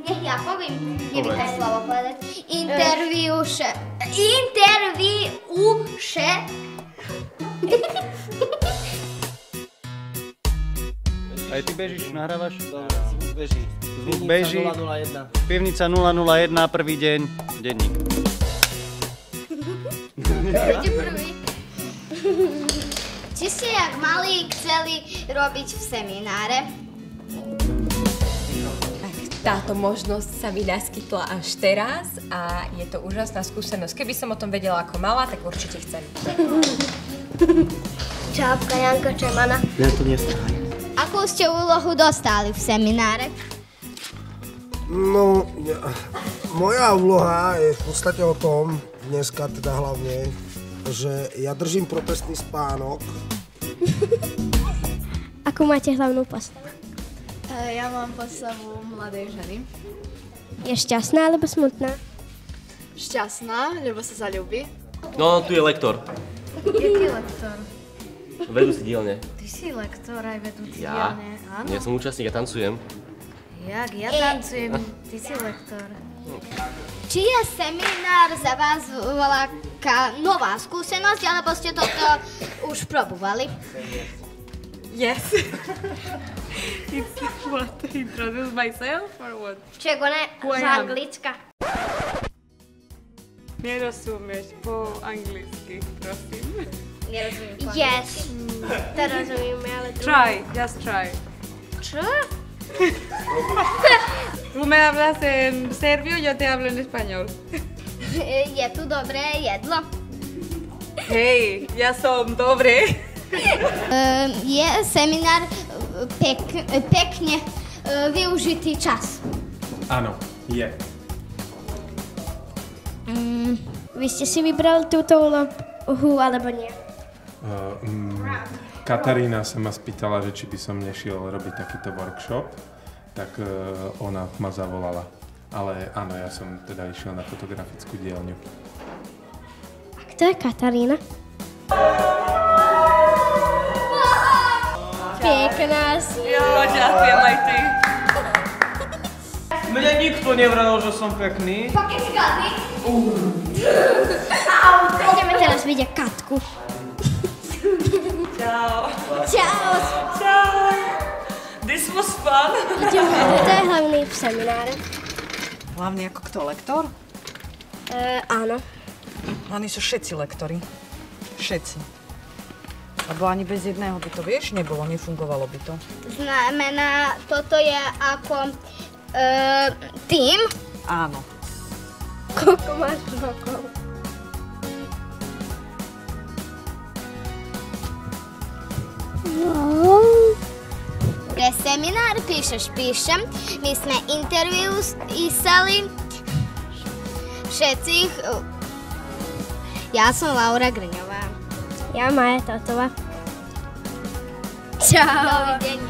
Nech ja poviem, kde by to slovo povedať. Interviuše. Interviuše. Aj ty bežíš, nahrávaš? Dobre, zvuk beží. Zvuk beží. Pivnica 001, prvý deň, denník. Budete prvý. Či ste jak malí chceli robiť v semináre? Táto možnosť sa mi naskytla až teraz a je to úžasná skúsenosť. Keby som o tom vedela ako malá, tak určite chcem. Čaupka, Janka Čemana. Ja to nestáhaj. Akú ste úlohu dostali v semináre? No, moja úloha je v podstate o tom, dneska teda hlavne, že ja držím protestný spánok. Akú máte hlavnú postavu? Ja mám postavu mladej ženy. Je šťastná alebo smutná? Šťastná, lebo sa zaľúbi. No, tu je lektor. Jaký lektor? Vedúci dielne. Ty si lektor aj vedúci Ja? dielne, áno? Ja som účastník, ja tancujem. Jak? Ja tancujem, ty si lektor. Či je seminár za vás veľká nová skúsenosť, alebo ste toto už probovali? Yes. It's what, introduce myself or what? Čego ne? Who I Z am? Anglicka. Nerozumieš po anglicky, prosím. Nerozumiem po anglicky. To rozumieme, ale Try, just try. Čo? Tú me hablas en serbio, yo te hablo en español. Je tu dobré jedlo? Hej, ja som dobré. Je seminár pekne využitý čas? Áno, je. Vy ste si vybrali túto úlohu, alebo nie? Katarína sa ma spýtala, že či by som nešiel robiť takýto workshop, tak ona ma zavolala. Ale áno, ja som teda išiel na fotografickú dielňu. A kto je Katarína? Pekná si. Jo, ďakujem aj ty. Mne nikto nevral, že som pekný. Pokiaľ si gladný? Ideme teraz vidieť Katku. Čau. Čau. Čau. This was fun. Kto je hlavný v semináre? Hlavne ako kto, lektor? Áno. Oni sú všetci lektori. Všetci. Lebo ani bez jedného by to, vieš, nebolo, nefungovalo by to. Znamená, toto je ako tým? Áno. Koľko máš rokov? Pre seminár píšem. My sme intervjuisali všetkých. Ja som Laura Grňová. Ja Maja Totová. Čau. Dovidenia.